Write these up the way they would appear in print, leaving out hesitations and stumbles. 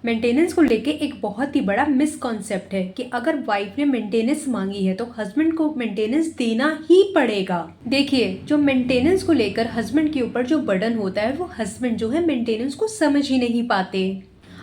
Maintenance को लेके एक बहुत ही बड़ा मिसकॉन्सेप्ट है कि अगर वाइफ ने मेंटेनेंस मांगी है तो हस्बैंड को मेंटेनेंस देना ही पड़ेगा। देखिए, जो मेंटेनेंस को लेकर हस्बैंड के ऊपर जो बर्डन होता है वो हस्बैंड जो है मेंटेनेंस को समझ ही नहीं पाते।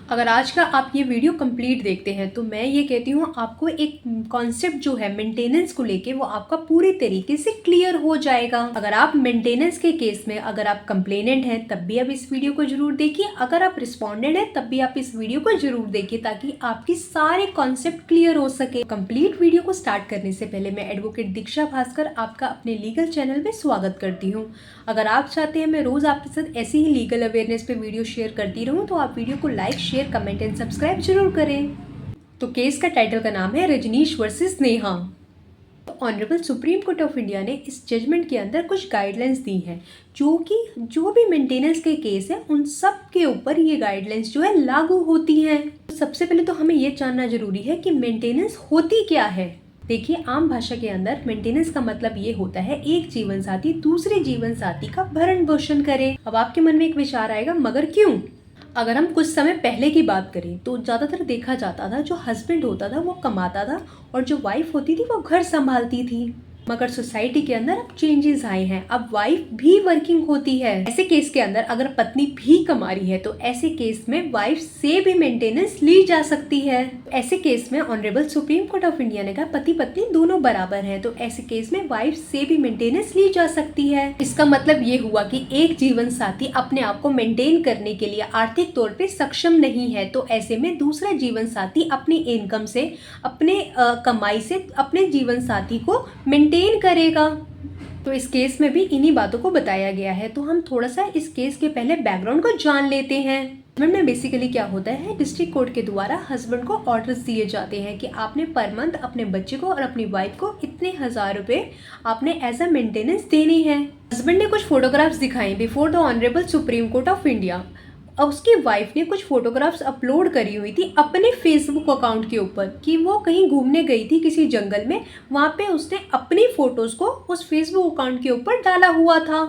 अगर आज का आप ये वीडियो कंप्लीट देखते हैं तो मैं ये कहती हूँ आपको एक कॉन्सेप्ट जो है मेंटेनेंस को लेके वो आपका पूरी तरीके से क्लियर हो जाएगा। अगर आप मेंटेनेंस के केस में अगर आप कंप्लेनेंट हैं तब भी आप इस वीडियो को जरूर देखिए, अगर आप रिस्पॉन्डेंट हैं तब भी आप इस वीडियो को जरूर देखिए ताकि आपकी सारे कॉन्सेप्ट क्लियर हो सके। कंप्लीट वीडियो को स्टार्ट करने से पहले मैं एडवोकेट दीक्षा भास्कर आपका अपने लीगल चैनल में स्वागत करती हूँ। अगर आप चाहते हैं मैं रोज आपके साथ ऐसी ही लीगल अवेयरनेस पे वीडियो शेयर करती रहूँ तो आप वीडियो को like, share, comment and subscribe जरूर करें। तो केस का टाइटल का नाम है रजनीश वर्सेस नेहा। तो honourable supreme court of India ने इस जजमेंट के अंदर कुछ गाइडलाइंस दी हैं जो भी मेंटेनेंस के केस है उन सब के ऊपर ये गाइडलाइंस जो है लागू होती हैं। तो सबसे पहले तो हमें ये जानना जरूरी है कि मेंटेनेंस होती क्या है। देखिए, आम भाषा के अंदर मेंटेनेंस का मतलब ये होता है एक जीवन साथी दूसरे जीवन साथी का भरण पोषण करे। अब आपके मन में एक विचार आएगा, मगर क्यों? अगर हम कुछ समय पहले की बात करें तो ज़्यादातर देखा जाता था जो हस्बैंड होता था वो कमाता था और जो वाइफ होती थी वो घर संभालती थी। मगर सोसाइटी के अंदर अब चेंजेस आए हैं, अब वाइफ भी वर्किंग होती है। ऐसे केस के अंदर अगर पत्नी भी कमा रही है तो ऐसे केस में वाइफ से भी मेंटेनेंस ली जा सकती है। ऐसे केस में honourable supreme court of India ने कहा पति पत्नी दोनों बराबर हैं, तो ऐसे केस में वाइफ से भी मेंटेनेंस ली जा सकती है। इसका मतलब ये हुआ कि एक जीवन साथी अपने आप को मेंटेन करने के लिए आर्थिक तौर पे सक्षम नहीं है, तो ऐसे में दूसरा जीवन साथी अपनी इनकम से, अपने कमाई से अपने जीवन साथी को मेंटेन करेगा। तो इस केस में भी इन्हीं बातों को बताया गया है। तो हम थोड़ा सा इस केस के पहले बैकग्राउंड को जान लेते हैं। में बेसिकली क्या होता है, डिस्ट्रिक्ट कोर्ट के द्वारा हस्बैंड को ऑर्डर्स दिए जाते हैं कि आपने पर मंथ अपने बच्चे को और अपनी वाइफ को इतने 1000 रुपए आपने एज अ मेंटेनेंस देनी है। हस्बैंड ने कुछ फोटोग्राफ्स दिखाई before the honourable supreme court of India. अब उसकी वाइफ ने कुछ फोटोग्राफ्स अपलोड करी हुई थी अपने फेसबुक अकाउंट के ऊपर कि वो कहीं घूमने गई थी किसी जंगल में, वहाँ पे उसने अपनी फोटोज को उस फेसबुक अकाउंट के ऊपर डाला हुआ था।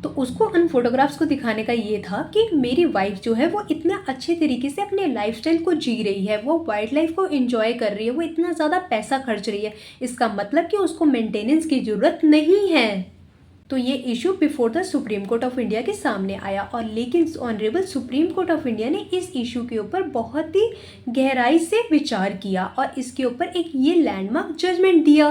तो उसको उन फोटोग्राफ्स को दिखाने का ये था कि मेरी वाइफ जो है वो इतना अच्छे तरीके से अपने लाइफस्टाइल को जी रही है, वो वाइल्ड लाइफ को एंजॉय कर रही है, वो इतना ज़्यादा पैसा खर्च रही है, इसका मतलब कि उसको मेंटेनेंस की ज़रूरत नहीं है। तो ये issue before the supreme court of India के सामने आया और लेकिन honourable supreme court of India ने इस इशू के ऊपर बहुत ही गहराई से विचार किया और इसके ऊपर एक ये लैंडमार्क जजमेंट दिया।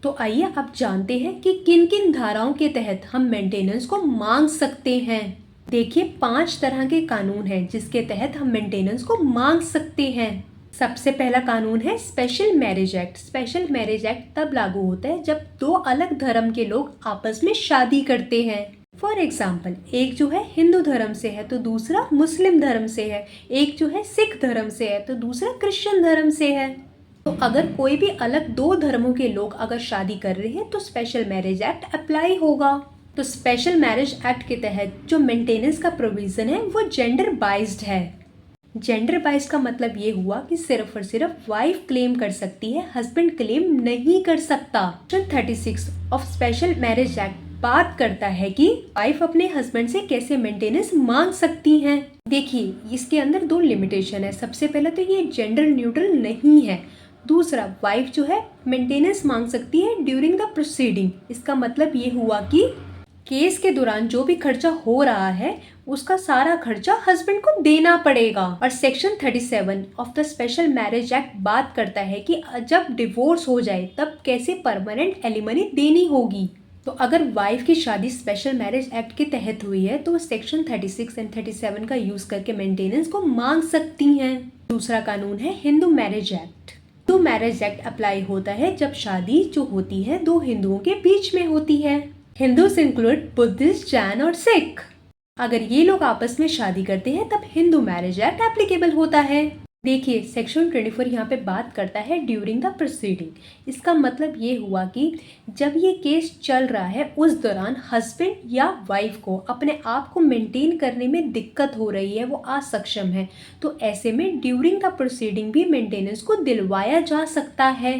तो आइए अब जानते हैं कि किन किन धाराओं के तहत हम मेंटेनेंस को मांग सकते हैं। देखिए, 5 तरह के कानून हैं जिसके तहत हम मेंटेनेंस को मांग सकते हैं। सबसे पहला कानून है special marriage act. Special marriage act तब लागू होता है जब दो अलग धर्म के लोग आपस में शादी करते हैं। फॉर एग्जाम्पल, एक जो है हिंदू धर्म से है तो दूसरा मुस्लिम धर्म से है, एक जो है सिख धर्म से है तो दूसरा क्रिश्चियन धर्म से है। तो अगर कोई भी अलग 2 धर्मों के लोग अगर शादी कर रहे हैं तो स्पेशल मैरिज एक्ट अप्लाई होगा। तो स्पेशल मैरिज एक्ट के तहत जो मेंटेनेंस का प्रोविजन है वो जेंडर बाइज्ड है। जेंडर बाइज का मतलब ये हुआ कि सिर्फ और सिर्फ वाइफ क्लेम कर सकती है, हस्बैंड क्लेम नहीं कर सकता। Section 36 of special marriage act बात करता है कि वाइफ अपने हस्बैंड से कैसे मेंटेनेंस मांग सकती हैं। देखिए, इसके अंदर 2 लिमिटेशन है। सबसे पहले तो ये जेंडर न्यूट्रल नहीं है। दूसरा, वाइफ जो है मेंटेनेंस मांग सकती है ड्यूरिंग द प्रोसीडिंग। इसका मतलब ये हुआ कि केस के दौरान जो भी खर्चा हो रहा है उसका सारा खर्चा हस्बैंड को देना पड़ेगा। और section 37 of the special marriage act बात करता है कि जब डिवोर्स हो जाए तब कैसे परमानेंट एलिमनी देनी होगी। तो अगर वाइफ की शादी स्पेशल मैरिज एक्ट के तहत हुई है तो सेक्शन 36 एंड 37 का यूज करके मेंटेनेंस को मांग सकती हैं। दूसरा कानून है Hindu marriage act. Hindu marriage act apply होता है जब शादी जो होती है 2 हिंदुओं के बीच में होती है। हिंदूज इंक्लूड बुद्धिस्ट, जैन और सिख। अगर ये लोग आपस में शादी करते हैं तब हिंदू मैरिज एक्ट एप्लीकेबल होता है। देखिए, सेक्शन 24 यहाँ पे बात करता है ड्यूरिंग द प्रोसीडिंग। इसका मतलब ये हुआ कि जब ये केस चल रहा है उस दौरान हस्बैंड या वाइफ को अपने आप को मेंटेन करने में दिक्कत हो रही है, वो असक्षम है, तो ऐसे में ड्यूरिंग द प्रोसीडिंग भी मेंटेनेंस को दिलवाया जा सकता है।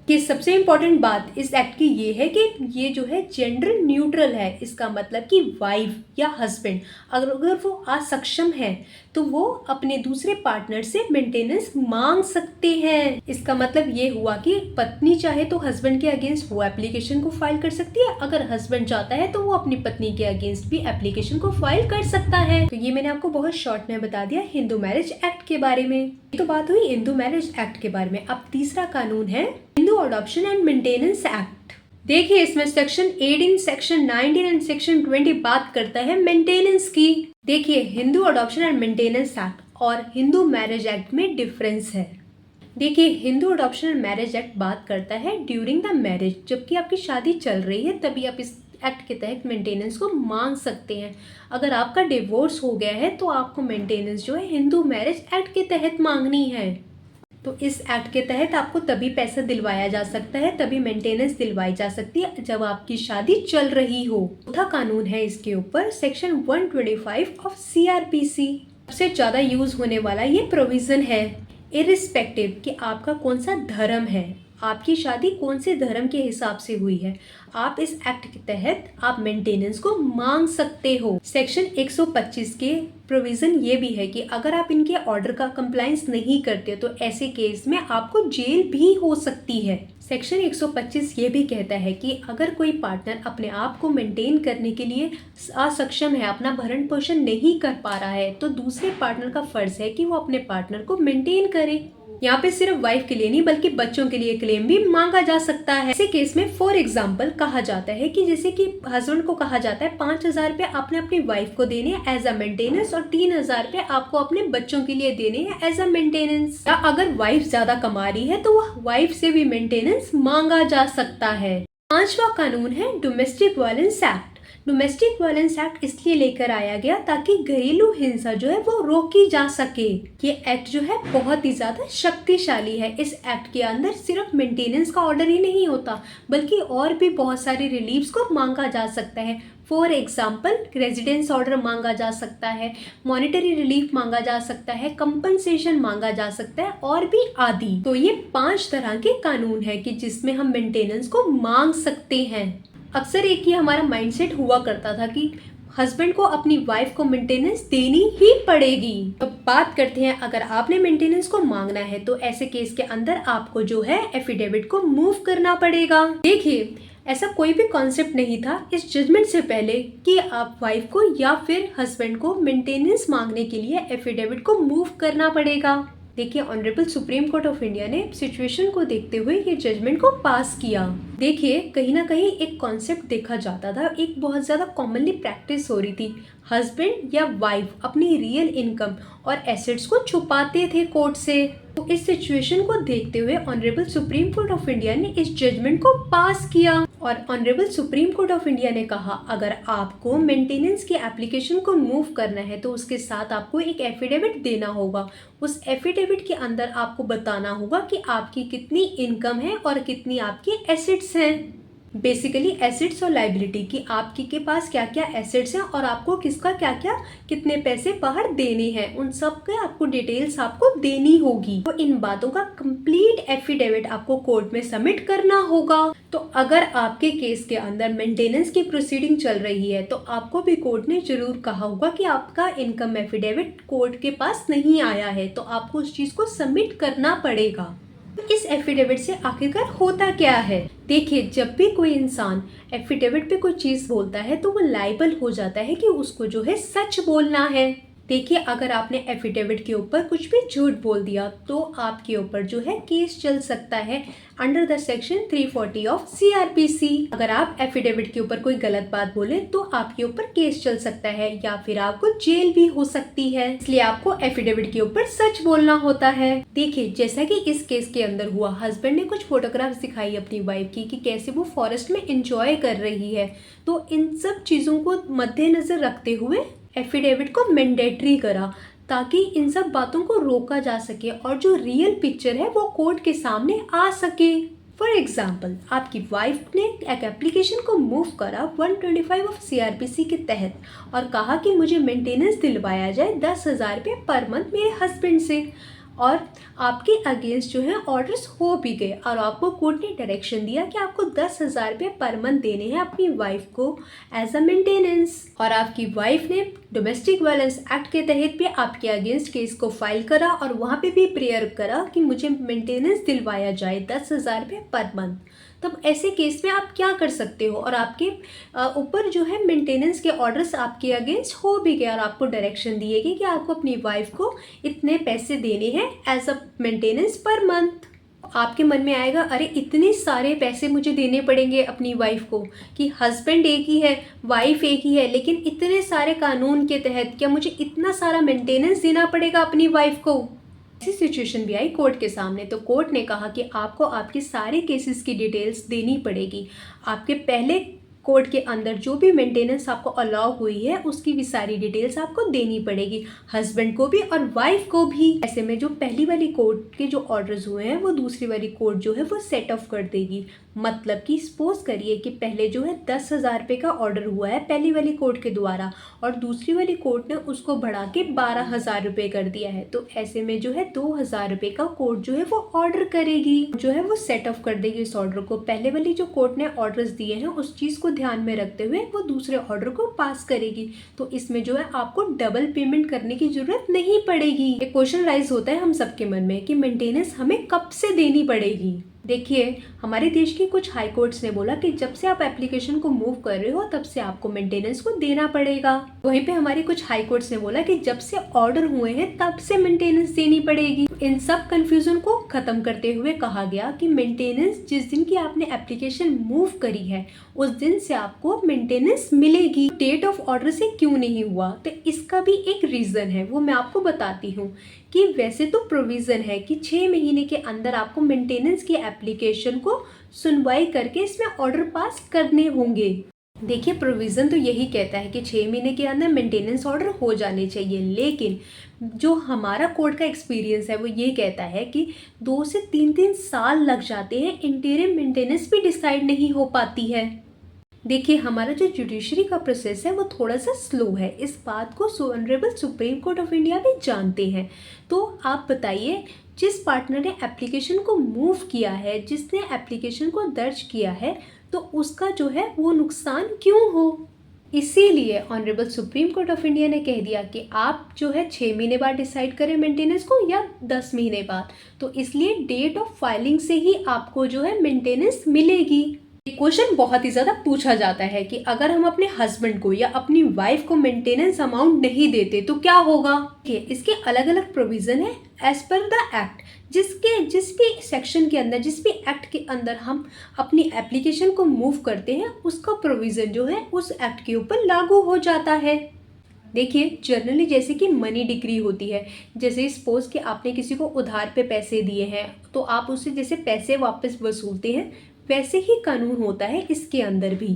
कि सबसे इम्पॉर्टेंट बात इस एक्ट की ये है कि ये जो है जेंडर न्यूट्रल है। इसका मतलब कि वाइफ या हस्बैंड अगर वो असक्षम है तो वो अपने दूसरे पार्टनर से मेंटेनेंस मांग सकते हैं। इसका मतलब ये हुआ कि पत्नी चाहे तो हस्बैंड के अगेंस्ट वो एप्लीकेशन को फाइल कर सकती है, अगर हस्बैंड चाहता है तो वो अपनी पत्नी के अगेंस्ट भी एप्लीकेशन को फाइल कर सकता है। तो ये मैंने आपको बहुत शॉर्ट में बता दिया हिंदू मैरिज एक्ट के बारे में। ये तो बात हुई हिंदू मैरिज एक्ट के बारे में। अब तीसरा कानून है Hindu adoption and maintenance act. देखिए इसमें सेक्शन 18, सेक्शन 19 एंड सेक्शन 20 बात करता है मेंटेनेंस की। देखिए Hindu adoption and maintenance act और हिंदू मैरिज एक्ट में डिफरेंस है। देखिए Hindu adoption and marriage act बात करता है ड्यूरिंग द मैरिज, जबकि आपकी शादी चल रही है तभी आप इस एक्ट के तहत मेंटेनेंस को मांग सकते हैं। अगर आपका डिवोर्स हो गया है तो आपको मेंटेनेंस जो है हिंदू मैरिज एक्ट के तहत मांगनी है। तो इस एक्ट के तहत आपको तभी पैसा दिलवाया जा सकता है, तभी मेंटेनेंस दिलवाई जा सकती है जब आपकी शादी चल रही हो। चौथा कानून है इसके ऊपर सेक्शन 125 ऑफ CRPC। सबसे ज्यादा यूज होने वाला ये प्रोविजन है। इरिस्पेक्टिव कि आपका कौन सा धर्म है, आपकी शादी कौन से धर्म के हिसाब से हुई है, आप इस एक्ट के तहत आप मेंटेनेंस को मांग सकते हो। सेक्शन 125 के प्रोविजन ये भी है कि अगर आप इनके ऑर्डर का कंप्लायंस नहीं करते तो ऐसे केस में आपको जेल भी हो सकती है। सेक्शन 125 ये भी कहता है कि अगर कोई पार्टनर अपने आप को मेंटेन करने के लिए असक्षम है, अपना भरण पोषण नहीं कर पा रहा है, तो दूसरे पार्टनर का फर्ज है कि वो अपने पार्टनर को मेंटेन करे। यहाँ पे सिर्फ वाइफ के लिए नहीं बल्कि बच्चों के लिए क्लेम भी मांगा जा सकता है। ऐसे केस में फॉर एग्जाम्पल कहा जाता है कि जैसे कि हस्बैंड को कहा जाता है 5,000 रुपये आपने अपनी वाइफ को देने हैं एज अ मेंटेनेंस और 3,000 रुपये आपको अपने बच्चों के लिए देने हैं एज अ मेंटेनेंस। या अगर वाइफ ज्यादा कमा रही है तो वह वाइफ से भी मेंटेनेंस मांगा जा सकता है। पांचवा कानून है domestic violence act. Domestic violence act इसलिए लेकर आया गया ताकि घरेलू हिंसा जो है वो रोकी जा सके। ये एक्ट जो है बहुत ही ज्यादा शक्तिशाली है। इस एक्ट के अंदर सिर्फ मेंटेनेंस का ऑर्डर ही नहीं होता बल्कि और भी बहुत सारी रिलीफ्स को मांगा जा सकता है। फॉर एग्जाम्पल रेजिडेंस ऑर्डर मांगा जा सकता है, मॉनिटरी रिलीफ मांगा जा सकता है, कंपनसेशन मांगा जा सकता है और भी आदि। तो ये 5 तरह के कानून है कि जिसमें हम मेंटेनेंस को मांग सकते हैं। अक्सर एक ही हमारा माइंडसेट हुआ करता था कि हस्बैंड को अपनी वाइफ को मेंटेनेंस देनी ही पड़ेगी। तो बात करते हैं अगर आपने मेंटेनेंस को मांगना है तो ऐसे केस के अंदर आपको जो है एफिडेविट को मूव करना पड़ेगा। देखिए ऐसा कोई भी कॉन्सेप्ट नहीं था इस जजमेंट से पहले कि आप वाइफ को या फिर हस्बैंड को मेंटेनेंस मांगने के लिए एफिडेविट को मूव करना पड़ेगा। देखिए honourable supreme court of India ने सिचुएशन को देखते हुए ये जजमेंट को पास किया। देखिए कहीं ना कहीं एक कॉन्सेप्ट देखा जाता था, एक बहुत ज्यादा कॉमनली प्रैक्टिस हो रही थी। हस्बैंड या वाइफ अपनी रियल इनकम और एसेट्स को छुपाते थे कोर्ट से। तो इस सिचुएशन को देखते हुए honourable supreme court of India ने इस जजमेंट को पास किया और honourable supreme court of India ने कहा अगर आपको मेंटेनेंस की एप्लीकेशन को मूव करना है तो उसके साथ आपको एक एफिडेविट देना होगा। उस एफिडेविट के अंदर आपको बताना होगा कि आपकी कितनी इनकम है और कितनी आपकी एसेट्स हैं। बेसिकली एसेट्स और लाइबिलिटी की आपकी के पास क्या क्या एसेट्स हैं और आपको किसका क्या क्या कितने पैसे बाहर देने हैं, उन सब के आपको डिटेल्स आपको देनी होगी। तो इन बातों का कंप्लीट एफिडेविट आपको कोर्ट में सबमिट करना होगा। तो अगर आपके केस के अंदर मेंटेनेंस की प्रोसीडिंग चल रही है तो आपको भी कोर्ट ने जरूर कहा होगा कि आपका इनकम एफिडेविट कोर्ट के पास नहीं आया है, तो आपको उस चीज को सबमिट करना पड़ेगा। इस एफिडेविट से आखिरकार होता क्या है? देखिए जब भी कोई इंसान एफिडेविट पे कोई चीज बोलता है तो वो लायबल हो जाता है कि उसको जो है सच बोलना है। देखिए अगर आपने एफिडेविट के ऊपर कुछ भी झूठ बोल दिया तो आपके ऊपर जो है केस चल सकता है under the section 340 of CRPC। अगर आप एफिडेविट के ऊपर कोई गलत बात बोले तो आपके ऊपर केस चल सकता है या फिर आपको जेल भी हो सकती है। इसलिए आपको एफिडेविट के ऊपर सच बोलना होता है। देखिए जैसा कि इस केस के अंदर हुआ, हस्बैंड ने कुछ फोटोग्राफ्स दिखाई अपनी वाइफ की कि कैसे वो फॉरेस्ट में एंजॉय कर रही है। तो इन सब चीजों को मद्देनजर रखते हुए एफिडेविट को मैंडेटरी करा ताकि इन सब बातों को रोका जा सके और जो रियल पिक्चर है वो कोर्ट के सामने आ सके। फॉर एग्जाम्पल आपकी वाइफ ने एक एप्लीकेशन को मूव करा 125 ऑफ CRPC के तहत और कहा कि मुझे मेंटेनेंस दिलवाया जाए 10,000 रुपये पर मंथ मेरे हस्बैंड से। और आपके अगेंस्ट जो है ऑर्डर्स हो भी गए और आपको कोर्ट ने डायरेक्शन दिया कि आपको 10,000 रुपये पर मंथ देने हैं अपनी वाइफ को एज अ मेंटेनेंस। और आपकी वाइफ ने डोमेस्टिक वायलेंस एक्ट के तहत भी आपके अगेंस्ट केस को फाइल करा और वहाँ पे भी प्रेयर करा कि मुझे मेंटेनेंस दिलवाया जाए 10,000 रुपये पर मंथ। तब ऐसे केस में आप क्या कर सकते हो, और आपके ऊपर जो है मेंटेनेंस के ऑर्डर्स आपके अगेंस्ट हो भी गए और आपको डायरेक्शन दिए गए कि आपको अपनी वाइफ को इतने पैसे देने हैं as a maintenance per month. आपके मन में आएगा अरे इतने सारे पैसे मुझे देने पड़ेंगे अपनी वाइफ को, कि हस्बैंड एक ही है, वाइफ एक ही है, लेकिन इतने सारे कानून के तहत क्या मुझे इतना सारा मेंटेनेंस देना पड़ेगा अपनी वाइफ को। ऐसी सिचुएशन भी आई कोर्ट के सामने, तो कोर्ट ने कहा कि आपको आपके सारे केसेस की डिटेल्स देनी पड़ेगी। आपके पहले कोर्ट के अंदर जो भी मेंटेनेंस आपको अलाउ हुई है उसकी भी सारी डिटेल्स आपको देनी पड़ेगी, हस्बैंड को भी और वाइफ को भी। ऐसे में जो पहली वाली कोर्ट के जो ऑर्डर्स हुए हैं वो दूसरी वाली कोर्ट जो है वो सेट ऑफ कर देगी। मतलब कि सपोज करिए कि पहले जो है 10,000 रुपये का ऑर्डर हुआ है पहली वाली कोर्ट के द्वारा और दूसरी वाली कोर्ट ने उसको बढ़ा के 12,000 रुपये कर दिया है, तो ऐसे में जो है 2,000 रुपये का कोर्ट जो है वो ऑर्डर करेगी, जो है वो सेट ऑफ कर देगी इस ऑर्डर को। पहले वाली जो कोर्ट ने ऑर्डर्स दिए हैं उस चीज़ को ध्यान में रखते हुए वो दूसरे ऑर्डर को पास करेगी, तो इसमें जो है आपको डबल पेमेंट करने की जरूरत नहीं पड़ेगी। एक क्वेश्चन राइज होता है हम सबके मन में कि मेंटेनेंस हमें कब से देनी पड़ेगी। देखिए, हमारे देश की कुछ हाई कोर्ट्स ने बोला कि जब से आप एप्लीकेशन को मूव कर रहे हो तब से आपको मेंटेनेंस को देना पड़ेगा। वहीं पे हमारी कुछ हाई कोर्ट्स ने बोला कि जब से ऑर्डर हुए हैं तब से मेंटेनेंस देनी पड़ेगी। इन सब कंफ्यूजन को खत्म करते हुए कहा गया कि मेंटेनेंस जिस दिन की आपने एप्लीकेशन मूव करी है उस दिन से आपको मेंटेनेंस मिलेगी। डेट ऑफ ऑर्डर से क्यों नहीं हुआ, तो इसका भी एक रीज़न है, वो मैं आपको बताती हूँ। कि वैसे तो प्रोविज़न है कि 6 महीने के अंदर आपको मेंटेनेंस की एप्लीकेशन को सुनवाई करके इसमें ऑर्डर पास करने होंगे। देखिए, प्रोविज़न तो यही कहता है कि 6 महीने के अंदर मेंटेनेंस ऑर्डर हो जाने चाहिए, लेकिन जो हमारा कोर्ट का एक्सपीरियंस है वो ये कहता है कि 2 से 3 साल लग जाते हैं, इंटीरिम मेंटेनेंस भी डिसाइड नहीं हो पाती है। देखिए, हमारा जो जुडिशरी का प्रोसेस है वो थोड़ा सा स्लो है, इस बात को honourable supreme court of India भी जानते हैं। तो आप बताइए, जिस पार्टनर ने एप्लीकेशन को मूव किया है, जिसने एप्लीकेशन को दर्ज किया है, तो उसका जो है वो नुकसान क्यों हो। इसीलिए honourable supreme court of India ने कह दिया कि आप जो है 6 महीने बाद डिसाइड करें मेंटेनेंस को या 10 महीने बाद, तो इसलिए डेट ऑफ फाइलिंग से ही आपको जो है मेंटेनेंस मिलेगी। क्वेश्चन बहुत ही ज़्यादा पूछा जाता है कि अगर हम अपने हस्बैंड को या अपनी वाइफ को मेंटेनेंस अमाउंट नहीं देते तो क्या होगा। इसके अलग अलग प्रोविज़न है एज पर द एक्ट, जिस भी सेक्शन के अंदर, जिस भी एक्ट के अंदर हम अपनी एप्लीकेशन को मूव करते हैं उसका प्रोविज़न जो है उस एक्ट के ऊपर लागू हो जाता है। देखिए, जनरली जैसे कि मनी डिक्री होती है, जैसे सपोज कि आपने किसी को उधार पे पैसे दिए हैं तो आप उससे जैसे पैसे वापस वसूलते हैं, वैसे ही कानून होता है इसके अंदर भी।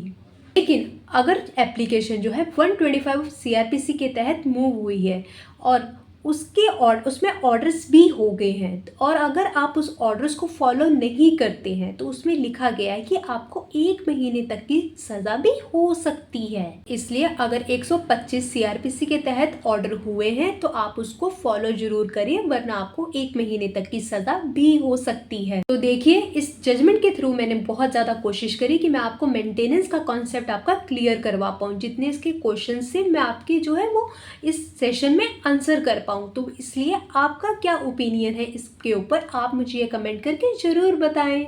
लेकिन अगर एप्लीकेशन जो है 125 CRPC के तहत मूव हुई है और उसमें ऑर्डर्स भी हो गए हैं, और अगर आप उस ऑर्डर्स को फॉलो नहीं करते हैं तो उसमें लिखा गया है कि आपको 1 महीने तक की सज़ा भी हो सकती है। इसलिए अगर 125 CRPC के तहत ऑर्डर हुए हैं तो आप उसको फॉलो जरूर करिए, वरना आपको 1 महीने तक की सज़ा भी हो सकती है। तो देखिए, इस जजमेंट के थ्रू मैंने बहुत ज़्यादा कोशिश करी कि मैं आपको मेंटेनेंस का कॉन्सेप्ट आपका क्लियर करवा पाऊँ, जितने इसके क्वेश्चन से मैं आपके जो है वो इस सेशन में आंसर कर पाऊँ। तो इसलिए आपका क्या ओपिनियन है इसके ऊपर, आप मुझे ये कमेंट करके ज़रूर बताएं।